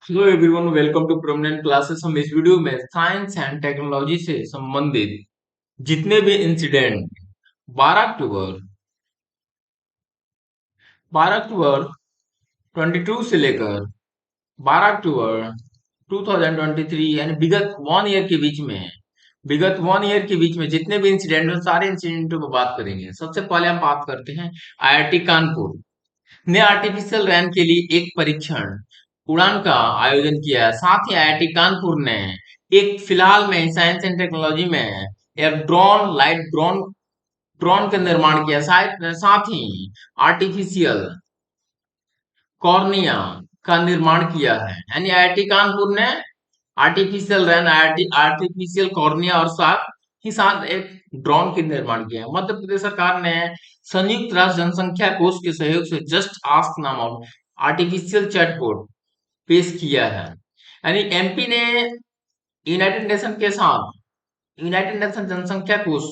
Hello everyone, welcome to permanent classes. हम इस video में साइंस एंड टेक्नोलॉजी से संबंधित जितने भी इंसिडेंट 12 अक्टूबर 12 अक्टूबर 22 से लेकर 12 अक्टूबर 2023 यानी विगत वन ईयर के बीच में जितने भी इंसिडेंट हैं सारे इंसिडेंटों पर बात करेंगे। सबसे पहले हम बात करते हैं आईआईटी कानपुर ने आर्टिफिशियल रैन के लिए एक परीक्षण उड़ान का आयोजन किया है। साथ ही आईआईटी कानपुर ने एक फिलहाल में साइंस एंड टेक्नोलॉजी में एक ड्रोन लाइट ड्रोन ड्रोन का निर्माण किया। साथ ही आर्टिफिशियल कॉर्निया का निर्माण किया है। यानी आईआईटी कानपुर ने आर्टिफिशियल रैन आर्टिफिशियल कॉर्निया और साथ एक ड्रोन के निर्माण किया है। मध्य प्रदेश सरकार ने संयुक्त राष्ट्र जनसंख्या कोष के सहयोग से जस्ट आस्क नामक आर्टिफिशियल चैटबॉट पेश किया है। यानी एमपी ने यूनाइटेड नेशन जनसंख्या कोष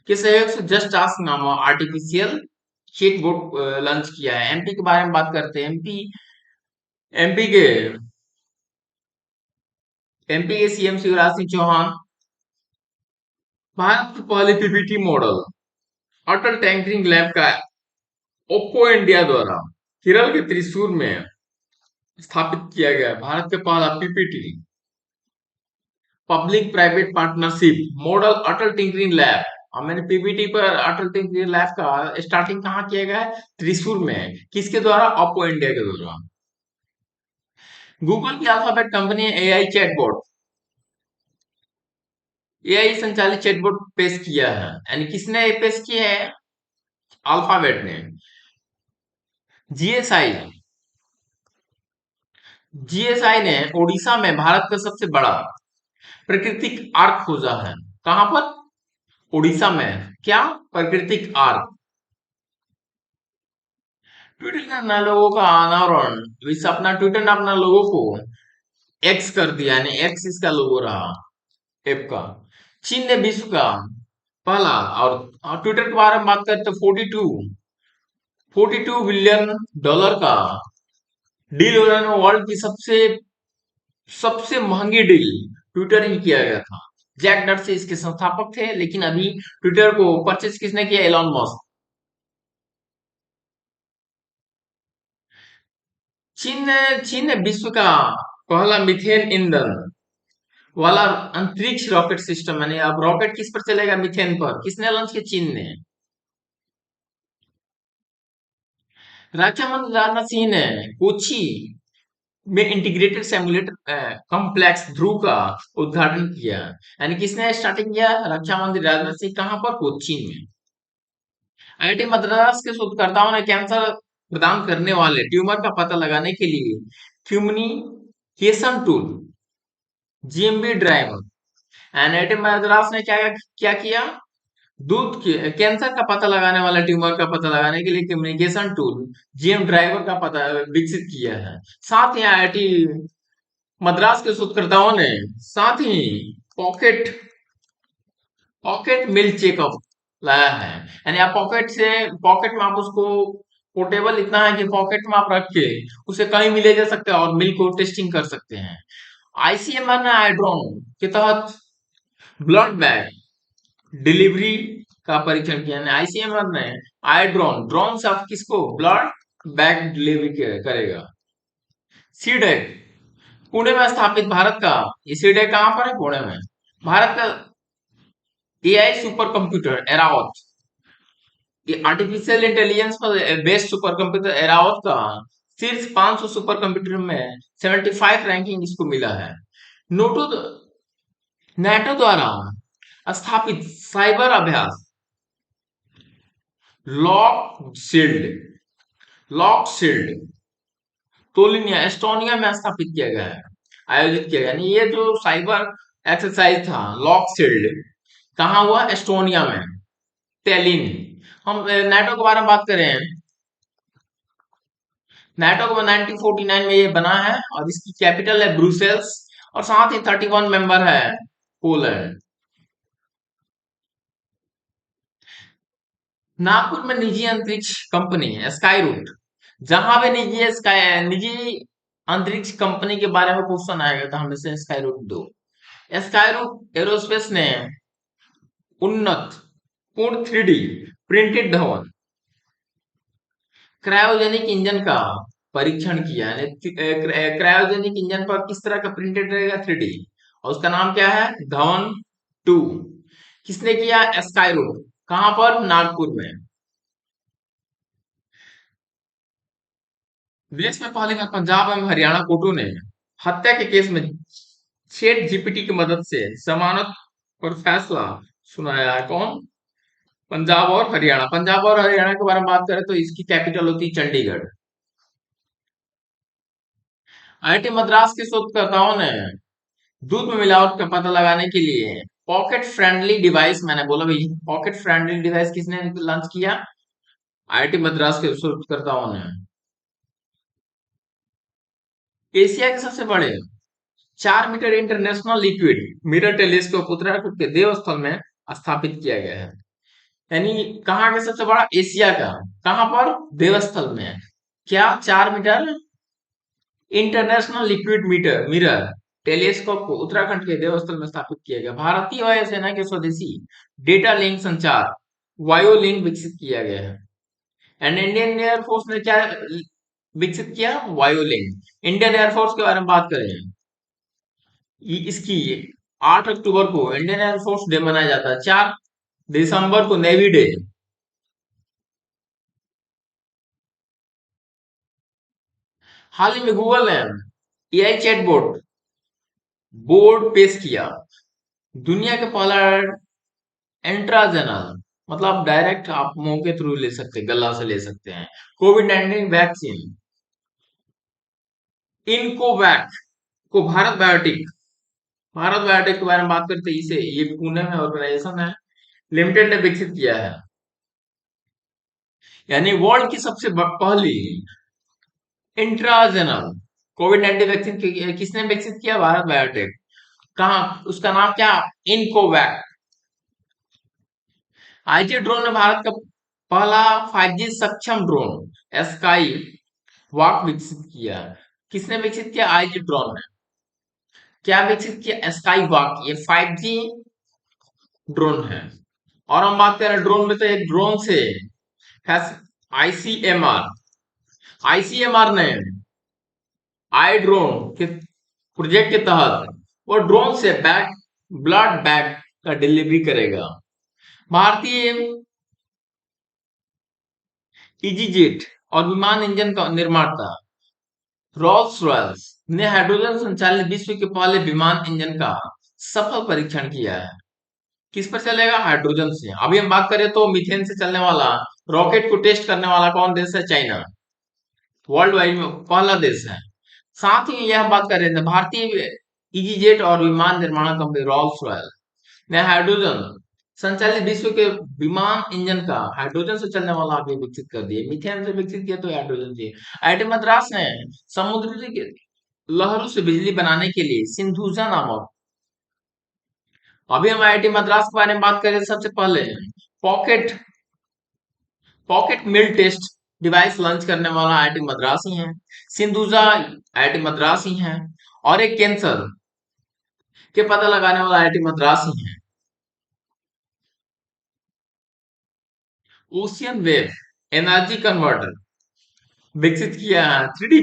के सहयोग से जस्ट आस्क नामक आर्टिफिशियल चैटबॉट लॉन्च किया है। एमपी के बारे में बात करते हैं। एमपी के एमपी के सीएम शिवराज सिंह चौहान भारत के पहले पीपीटी मॉडल अटल टैंकरिंग लैब का ओप्पो इंडिया द्वारा केरल के त्रिशूर में स्थापित किया गया है। भारत का पहला PPT public private partnership model Atal tinkering lab. मैंने पीपीटी पर अटल टिंकरिंग लैब का स्टार्टिंग कहाँ किया गया है? त्रिशूर में। किसके द्वारा? ओप्पो इंडिया के द्वारा। गूगल की अल्फाबेट कंपनी एआई संचालित चैटबॉट पेश किया है। यानी किसने पेश किया है? अल्फाबेट ने। जीएसआई जीएसआई ने ओडिशा में भारत का सबसे बड़ा प्राकृतिक आर्क खोजा है। कहां पर? ओडिशा में। क्या? प्राकृतिक आर्क। ट्विटर ने अपना लोगों का अनावरण अपना ट्विटर ने अपना लोगों को एक्स कर दिया। यानी एक्स इसका लोगो रहा ऐप का। चीन ने विश्व का पहला और ट्विटर के बारे में बात करते तो 42 बिलियन डॉलर का डील हो रहा है। वर्ल्ड की सबसे सबसे महंगी डील ट्विटर ही किया गया था। जैक डॉर्सी इसके संस्थापक थे, लेकिन अभी ट्विटर को परचेज किसने किया? Elon Musk. चीन ने विश्व का पहला मीथेन ईंधन वाला अंतरिक्ष रॉकेट सिस्टम, यानी अब रॉकेट किस पर चलेगा? मीथेन पर। किसने लॉन्च किया? चीन ने। रक्षा मंत्री राजनाथ सिंह ने कोची में इंटीग्रेटेड सिमुलेटर कॉम्प्लेक्स ध्रुव का उद्घाटन किया। यानी किसने स्टार्टिंग किया? रक्षा मंत्री राजनाथ सिंह। कहां पर? कोच्चि में। आईआईटी मद्रास के शोधकर्ताओं ने कैंसर प्रदान करने वाले ट्यूमर का पता लगाने के लिए communication tool GMB driver. NIT Madras ने क्या क्या किया? कैंसर का पता लगाने वाला ट्यूमर का पता लगाने के लिए कम्युनिकेशन टूल जीएम ड्राइवर का पता विकसित किया है। साथ ही आईआईटी मद्रास के शोधकर्ताओं ने साथ ही पॉकेट पॉकेट मिल्क चेकअप लाया है। यानी आप पॉकेट में आप उसको पोर्टेबल इतना है कि पॉकेट में आप रख के उसे कहीं भी ले जा सकते हैं और मिल्क को टेस्टिंग कर सकते हैं। आईसीएमआर ने आईड्रोन के तहत ब्लड बैंक डिलीवरी का परीक्षण किया। आईसीएमआर ने ड्रोन से आप किसको ब्लड बैंक डिलीवरी करेगा। सीडेक पुणे में स्थापित भारत का ये सीडेक कहां पर है? पुणे में। भारत का एआई सुपर कंप्यूटर एरावत, ये आर्टिफिशियल इंटेलिजेंस पर बेस्ड सुपर कंप्यूटर एरावत का शीर्ष 500 सुपर कंप्यूटर में 75 रैंकिंग इसको मिला है। नोटो नेटो द्वारा स्थापित साइबर अभ्यास लॉक शील्ड लॉक शील्ड तोलिनिया एस्टोनिया में स्थापित किया गया है, आयोजित किया गया। यानी ये जो साइबर एक्सरसाइज था लॉक शील्ड कहाँ हुआ? एस्टोनिया में, टेलिन। हम नाटो के बारे में बात करें। नाटो को 1949 में ये बना है और इसकी कैपिटल है ब्रुसेल्स और साथ ही 31 मेंबर है पोलैंड। नागपुर में निजी अंतरिक्ष कंपनी स्काई रूट, जहां पे निजी अंतरिक्ष कंपनी के बारे में क्वेश्चन आएगा तो हमें से स्काई रूट दो। स्काई रूट एरोस्पेस ने उन्नत पूर्ण 3D printed Dhawan cryogenic engine का परीक्षण किया है। क्रायोजेनिक इंजन पर किस तरह का प्रिंटेड रहेगा? 3D। और उसका नाम क्या है? धवन 2। किसने किया? Skyroot. कहां पर? नागपुर में। देश में पहली बार पंजाब एवं हरियाणा कोर्टों ने हत्या के केस में चैट जीपीटी की मदद से जमानत पर फैसला सुनाया है। कौन? पंजाब और हरियाणा। पंजाब और हरियाणा के बारे में बात करें तो इसकी कैपिटल होती है चंडीगढ़। आईआईटी मद्रास के शोधकर्ताओं ने दूध में मिलावट का पता लगाने के लिए पॉकेट फ्रेंडली डिवाइस, मैंने बोला भाई पॉकेट फ्रेंडली डिवाइस किसने लॉन्च किया? आईआईटी मद्रास के शोधकर्ताओं ने। एशिया के सबसे बड़े 4 metre international liquid mirror telescope Uttarakhand के देवस्थल में स्थापित किया गया है। यानी कहाँ का सबसे बड़ा? एशिया का। कहाँ पर? देवस्थल में। क्या? 4 metre international liquid metre mirror telescope को उत्तराखंड के देवस्थल में स्थापित किया गया। भारतीय वायुसेना के स्वदेशी डेटा लिंक संचार वायु लिंक विकसित किया गया है। एंड इंडियन एयरफोर्स ने क्या विकसित किया? वायु लिंक। इंडियन एयरफोर्स के बारे में बात करें, इसकी 8 अक्टूबर को इंडियन एयरफोर्स डे मनाया जाता है। 4 दिसंबर को नेवी डे। हाल ही में गूगल ने एआई चैटबॉट बोर्ड पेश किया। दुनिया के पहला इंट्राजेनल, मतलब डायरेक्ट आप मुंह के थ्रू ले सकते हैं, गला से ले सकते हैं, कोविड-19 वैक्सीन इनकोवैक को भारत बायोटेक के बारे में बात करते हैं। इसे ये पुणे में ऑर्गेनाइजेशन है, लिमिटेड ने विकसित किया है। यानी वर्ल्ड की सबसे पहली इंट्राजेनल कोविड-19 वैक्सीन किसने विकसित किया? भारत बायोटेक। कहा? उसका नाम क्या? इनकोवैक। आईजी ड्रोन ने भारत का पहला 5G सक्षम ड्रोन स्काई वॉक विकसित किया। किसने विकसित किया? आईजी ड्रोन ने। क्या विकसित किया? Sky walk. ये 5G ड्रोन है। और हम बात करें ड्रोन में, तो एक ड्रोन से आईसीएमआर आईसीएमआर ने आई ड्रोन के प्रोजेक्ट के तहत वो ड्रोन से ब्लड बैग का डिलीवरी करेगा। भारतीय इजीजेट और विमान इंजन का निर्माता रोल्स रॉयल्स ने हाइड्रोजन संचालित विश्व के पहले विमान इंजन का सफल परीक्षण किया है। किस पर चलेगा? हाइड्रोजन से। अभी हम बात करें तो मीथेन से चलने वाला रॉकेट को टेस्ट करने वाला कौन देश है? चाइना। वर्ल्ड वाइड में पहला देश है। साथ ही यह बात कर रहे थे भारतीय इजीजेट और विमान निर्माण कंपनी रोल्स रॉयल ने हाइड्रोजन संचालित विश्व के विमान इंजन का हाइड्रोजन से चलने वाला आगे विकसित कर दिया। मीथेन से विकसित किया तो हाइड्रोजन से। आईआईटी मद्रास ने समुद्री के लहरों से बिजली बनाने के लिए सिंधुजा नामक, अभी हम आईआईटी मद्रास के बारे में बात करें, सबसे पहले पॉकेट पॉकेट मिल टेस्ट डिवाइस लॉन्च करने वाला आईआईटी मद्रास ही है। सिंधुजा आईआईटी मद्रास ही है। और एक कैंसर के पता लगाने वाला आईआईटी मद्रास ही है। ओशियन वेव एनर्जी कन्वर्टर विकसित किया है। 3D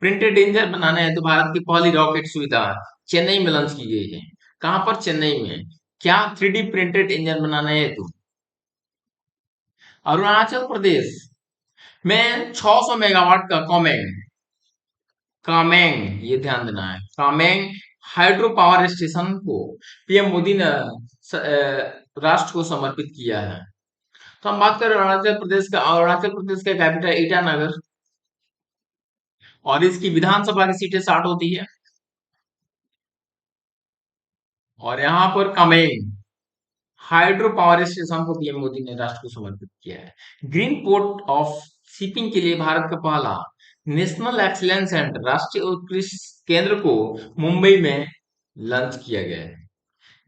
प्रिंटेड इंजन बनाने हैं तो भारत की पहली रॉकेट सुविधा चेन्नई में लॉन्च की गई है। कहां पर? चेन्नई में। क्या? 3D प्रिंटेड इंजन बनाने हेतु। अरुणाचल प्रदेश में 600 मेगावाट का कामेंग, ये ध्यान देना है, कामेंग हाइड्रो पावर स्टेशन को पीएम मोदी ने राष्ट्र को समर्पित किया है। तो हम बात करें अरुणाचल प्रदेश का कैपिटल ईटानगर, और इसकी विधानसभा की सीटें 60 होती है। और यहाँ पर कामेंग हाइड्रो पावर स्टेशन को पीएम मोदी ने राष्ट्र को समर्पित किया है। ग्रीन पोर्ट ऑफ शिपिंग के लिए भारत का पहला नेशनल एक्सीलेंस सेंटर राष्ट्रीय उत्कृष्ट केंद्र को मुंबई में लॉन्च किया गया है।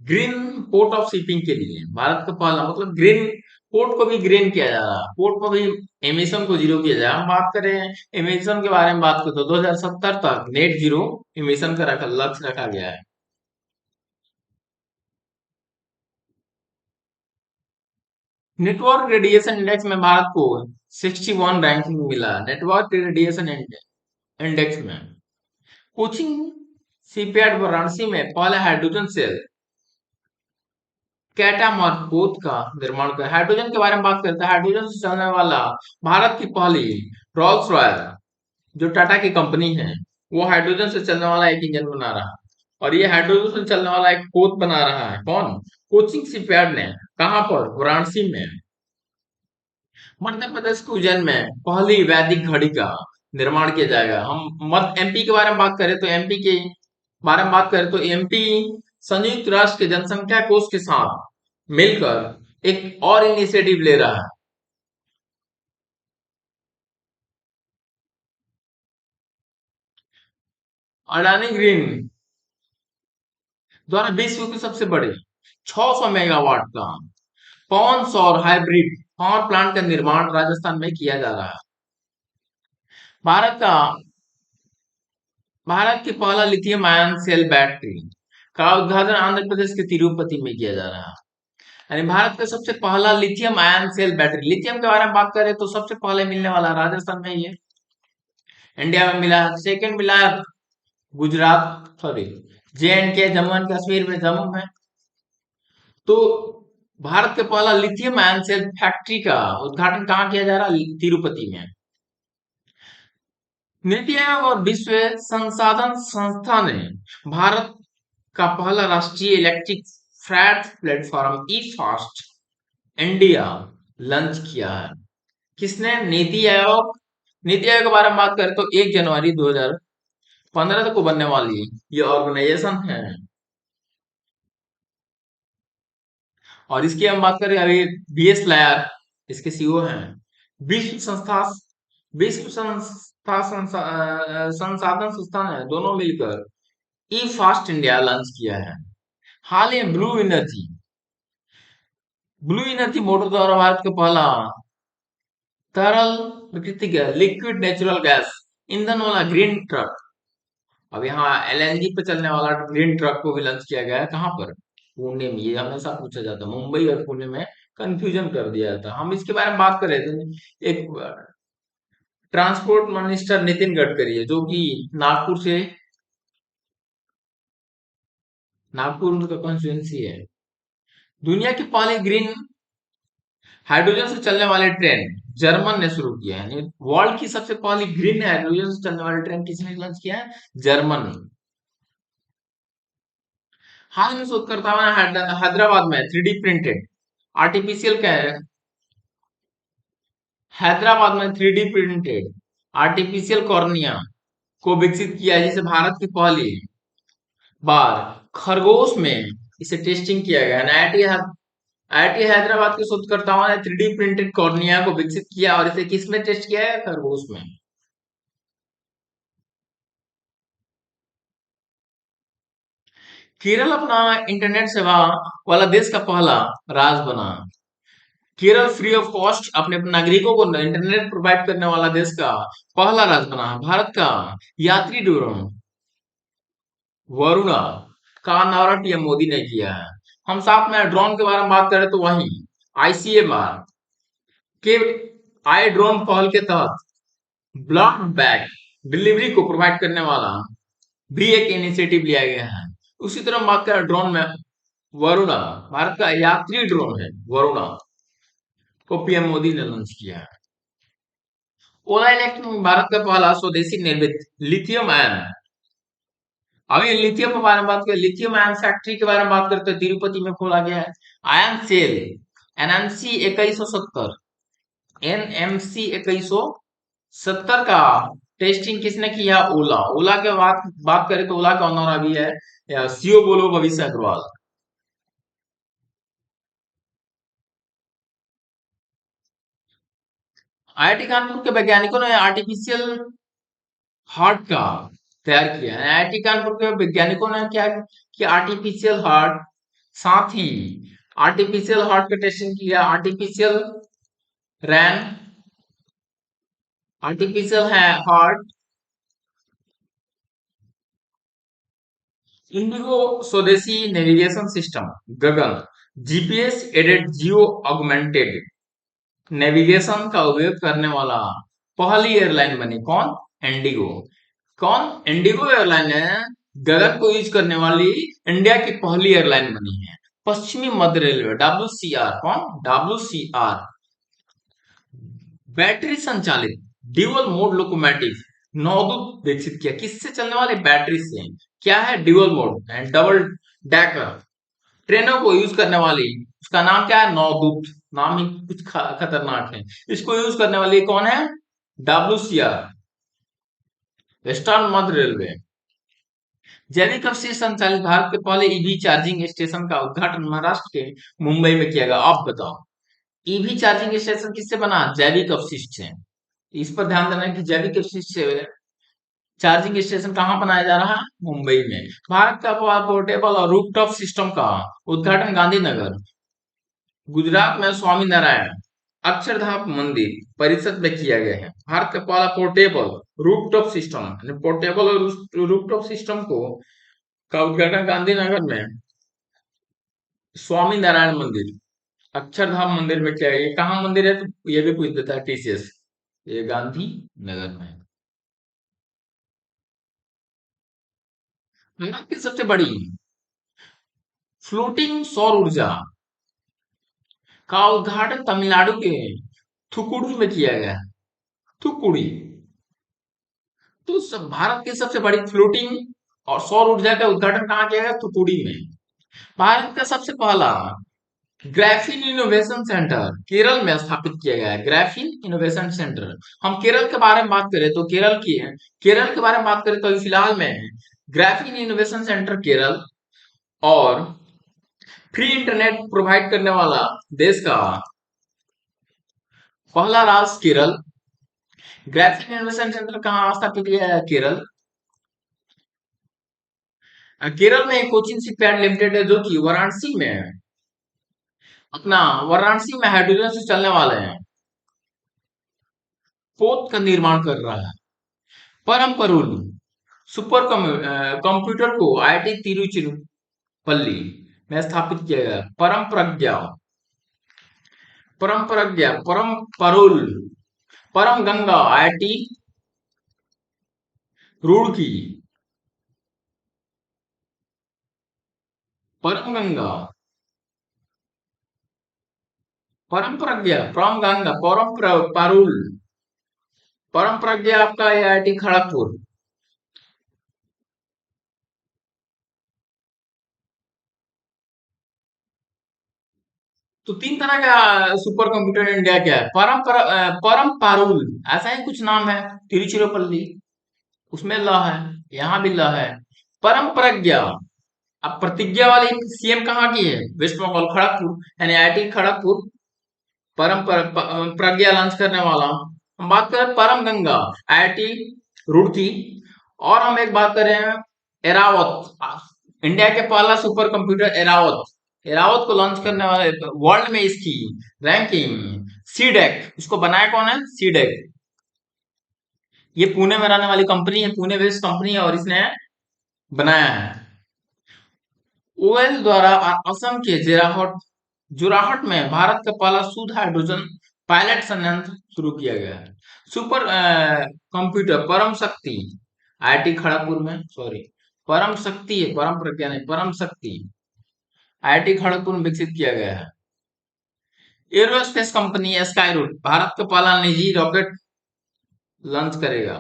ग्रीन पोर्ट ऑफ शिपिंग के लिए भारत का पहला, मतलब ग्रीन पोर्ट को भी ग्रीन किया जा रहा है, पोर्ट को भी एमिशन को जीरो किया जाए। हम बात करें एमिशन के बारे में, बात करें तो 2070 तक नेट जीरो एमिशन का लक्ष्य रखा गया है। नेटवर्क रेडिएशन इंडेक्स में भारत को 61 रैंकिंग मिला, नेटवर्क रेडिएशन इंडेक्स में। कोचिंग शिपयार्ड वाराणसी में पहले हाइड्रोजन सेल कैटामारपोत का निर्माण कर, हाइड्रोजन के बारे में बात करते हैं। हाइड्रोजन से चलने वाला भारत की पहली रॉल्स रॉयल, जो टाटा की कंपनी है, वो हाइड्रोजन से चलने वाला एक इंजन बना रहा है। और ये हाइड्रोजन से चलने वाला एक पोत बना रहा है कौन? कोचिंग शिपयार्ड ने। कहाँ पर? वाराणसी में। मध्य प्रदेश के उज्जैन में पहली वैदिक घड़ी का निर्माण किया जाएगा। हम मध्य एमपी के बारे में बात करें तो एमपी के बारे में बात करें तो एमपी संयुक्त राष्ट्र के जनसंख्या कोष के साथ मिलकर एक और इनिशिएटिव ले रहा है। अडानी ग्रीन द्वारा विश्व के सबसे बड़े 600 मेगावाट का पवन सौर हाइब्रिड पावर प्लांट का निर्माण राजस्थान में किया जा रहा है। भारत का भारत की पहला लिथियम आयन सेल बैटरी का उद्घाटन आंध्र प्रदेश के तिरुपति में किया जा रहा है। यानी भारत का सबसे पहला lithium ion cell battery, lithium के बारे में बात करें तो सबसे पहले मिलने वाला राजस्थान में ही है, इंडिया में मिला। सेकंड मिला गुजरात, सॉरी जे एंड के, जम्मू एंड कश्मीर में, जम्मू में। तो भारत के पहला लिथियम आयन सेल फैक्ट्री का उद्घाटन कहाँ किया जा रहा है? तिरुपति में। नीति आयोग और विश्व संसाधन संस्था ने भारत का पहला राष्ट्रीय इलेक्ट्रिक फ्रैट प्लेटफॉर्म ई फास्ट इंडिया लॉन्च किया है। किसने? नीति आयोग। नीति आयोग के बारे में बात करें तो 1 जनवरी 2015 को बनने वाली ये ऑर्गेनाइजेशन है। और इसकी हम बात करें अभी, बीएस लायर इसके सीईओ हैं। विश्व संस्था विश्व संसाधन संस्थान है, दोनों मिलकर ई फास्ट इंडिया लॉन्च किया है। हाल ही में ब्लू एनर्जी मोटर द्वारा भारत का पहला तरल प्राकृतिक गैस, लिक्विड नेचुरल गैस ईंधन वाला ग्रीन ट्रक, अब यहाँ एलएनजी पे चलने वाला ग्रीन ट्रक को भी लॉन्च किया गया है। कहाँ पर? पुणे में। ये हमेशा पूछा जाता है, मुंबई और पुणे में कंफ्यूजन कर दिया जाता है। हम इसके बारे में बात कर रहे थे। एक ट्रांसपोर्ट मिनिस्टर नितिन गडकरी है, जो कि नागपुर से, नागपुर उनका कॉन्स्टिट्यूंसी है। दुनिया की पहली ग्रीन हाइड्रोजन से चलने वाली ट्रेन जर्मन ने शुरू किया है। यानी वर्ल्ड की सबसे पहली ग्रीन हाइड्रोजन से चलने वाली ट्रेन किसने लॉन्च किया है? जर्मन। हाल में शोधकर्ताओं ने हैदराबाद में 3D प्रिंटेड आर्टिफिशियल हैदराबाद में 3D प्रिंटेड आर्टिफिशियल कॉर्निया को विकसित किया है, जिसे भारत की पहली बार खरगोश में इसे टेस्टिंग किया गया। आईआईटी हैदराबाद के शोधकर्ताओं ने 3D प्रिंटेड कॉर्निया को विकसित किया और इसे किस में टेस्ट किया है? खरगोश में। केरल अपना इंटरनेट सेवा वाला देश का पहला राज्य बना। केरल फ्री ऑफ कॉस्ट अपने नागरिकों को इंटरनेट प्रोवाइड करने वाला देश का पहला राज्य बना है। भारत का यात्री ड्रोन वरुणा का अनावरण पीएम मोदी ने किया है। हम साथ में ड्रोन के बारे में बात करें तो वहीं आईसीएमआर के आई ड्रोन पहल के तहत ब्लॉक बैग डिलीवरी को प्रोवाइड करने वाला भी एक इनिशिएटिव लिया गया है। उसी तरह हम बात करें ड्रोन में, वरुणा भारत का यात्री ड्रोन है, वरुणा को पीएम मोदी ने लॉन्च किया है। ओला इलेक्ट्रिक भारत का पहला स्वदेशी निर्मित लिथियम आयन, अभी लिथियम के बारे में बात करें, लिथियम आयन फैक्ट्री के बारे में बात करते हैं, तिरुपति में खोला गया है। आयन सेल एनएमसी 2170 एनएमसी 2170 का टेस्टिंग किसने किया? ओला। ओला के बात करें तो ओला का ऑनर अभी है सीओ बोलो भविष्य अग्रवाल। आईआईटी कानपुर के वैज्ञानिकों ने आर्टिफिशियल हार्ट का तैयार किया है। आईआईटी कानपुर के वैज्ञानिकों ने क्या किया? आर्टिफिशियल हार्ट, साथ ही आर्टिफिशियल हार्ट का टेस्टिंग किया, आर्टिफिशियल रैन, आर्टिफिशियल है हार्ट, इंडिगो स्वदेशी navigation system, Gagan, GPS aided geo augmented navigation का उपयोग करने वाला पहली एयरलाइन बनी, कौन? इंडिगो। कौन? इंडिगो एयरलाइन है गगन को यूज करने वाली इंडिया की पहली एयरलाइन बनी है। पश्चिमी मध्य रेलवे, डब्ल्यूसीआर, कौन? डब्ल्यूसीआर। बैटरी संचालित ड्यूअल मोड लोकोमोटिव नवदूत विकसित किया, किससे चलने वाले? बैटरी से। क्या है? Dual mode and double decker ट्रेनों को यूज करने वाली, उसका नाम क्या है? नवदूत। नाम ही कुछ खतरनाक है। इसको यूज करने वाली कौन है? डब्ल्यूसीआर, वेस्टर्न मध्य रेलवे। जैविक अवशेष संचालित भारत के पहले ईवी चार्जिंग स्टेशन का उद्घाटन महाराष्ट्र के मुंबई में किया गया। आप बताओ, ईवी चार्जिंग स्टेशन किससे बना? जैविक अपशिष्ट से। इस पर ध्यान देना है कि जैविक अपशिष्ट से चार्जिंग स्टेशन कहाँ बनाया जा रहा है? मुंबई में। भारत का पोर्टेबल और रूफटॉप सिस्टम का उद्घाटन गांधीनगर, गुजरात में स्वामी नारायण अक्षरधाम मंदिर परिसर में किया गया है। भारत का पहला पोर्टेबल रूफटॉप सिस्टम, पोर्टेबल और रूफटॉप सिस्टम को का उद्घाटन गांधीनगर में स्वामी नारायण मंदिर अक्षरधाम मंदिर में किया गया। ये कहाँ मंदिर है? तो ये भी पूछ देता है टीसीएस। ये गांधी नगर में है। भारत की सबसे बड़ी फ्लोटिंग सौर ऊर्जा का उद्घाटन तमिलनाडु के थुकुडी में किया गया। थुकुडी। तो भारत की सबसे बड़ी फ्लोटिंग और सौर ऊर्जा का उद्घाटन कहाँ किया गया? थुकुडी में। भारत का सबसे पहला ग्राफीन इनोवेशन सेंटर केरल में स्थापित किया गया है। Graphene innovation centre. हम केरल के बारे में बात करें तो केरल के बारे में बात करें तो अभी फिलहाल में ग्राफीन इनोवेशन सेंटर केरल और फ्री इंटरनेट प्रोवाइड करने वाला देश का पहला राज्य केरल। ग्राफीन इनोवेशन सेंटर कहाँ स्थापित किया है? केरल। केरल में एक कोचिन शिपयार्ड लिमिटेड है जो कि वाराणसी में है। अपना वाराणसी में हाइड्रोजन से चलने वाले हैं पोत का निर्माण कर रहा है। परम परुल सुपर कंप्यूटर को आईआईटी तिरुचिरापल्ली में स्थापित किया गया। परम प्रज्ञा, परम परुल, परम गंगा आईआईटी रुड़की, परम गंगा, परम प्रज्ञा, परम गंगा, पारुल, परम प्रज्ञा आपका आईआईटी खड़गपुर। तो तीन तरह का सुपर कंप्यूटर इंडिया क्या है? परम पारुल, ऐसा ही कुछ नाम है। तिरुचिरापल्ली, उसमें ल है, यहाँ भी ल है। परम प्रज्ञा, अब प्रतिज्ञा वाली सीएम कहाँ की है? वेस्ट बंगाल, खड़गपुर, यानी आईआईटी खड़गपुर प्रज्ञा लॉन्च करने वाला। हम बात करें परम गंगा आईआईटी रुड़की, और हम एक बात करें एरावत, इंडिया के पहला सुपर कंप्यूटर एरावत, एरावत को लॉन्च करने वाले वर्ल्ड में इसकी रैंकिंग सीडेक, इसको बनाया कौन है? सीडेक। ये पुणे में रहने वाली कंपनी है, पुणे बेस्ड कंपनी है और इसने बनाया है। ओएल द्वारा असम के जोराहट में भारत का पहला शुद्ध हाइड्रोजन पायलट संयंत्र शुरू किया गया है। सुपर कंप्यूटर परम शक्ति आईआईटी खड़गपुर में, सॉरी, परम शक्ति है, परम प्रज्ञा नहीं, परम शक्ति आईआईटी खड़गपुर में विकसित किया गया है। Aerospace company Skyroot Bharat का पहला निजी रॉकेट लॉन्च करेगा।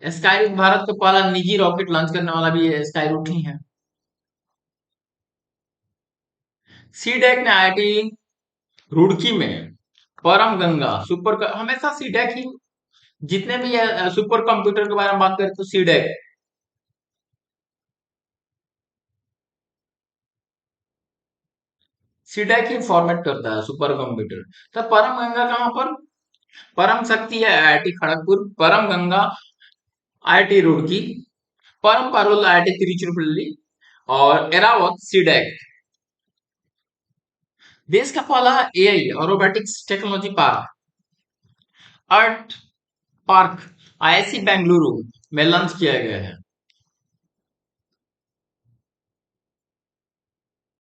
स्काई रूट भारत का पहला निजी रॉकेट लॉन्च करने वाला भी स्काई रूट ही है। सीडेक ने आईआईटी रुड़की में परम गंगा हमेशा सीडेक ही, जितने भी सुपर कंप्यूटर के बारे में बात करें तो सीडेक। सीडेक ही फॉर्मेट करता है सुपर कंप्यूटर। तो परम गंगा कहाँ पर? परम शक्ति है आईआईटी खड़गपुर, परम गंगा आईआईटी रुड़की, परम पारुल आईआईटी तिरुचिरापल्ली और एरावत सीडेक। देश का पहला एआई और रोबोटिक्स टेक्नोलॉजी पार्क अर्थ पार्क आईआईसी बेंगलुरु में लॉन्च किया गया है।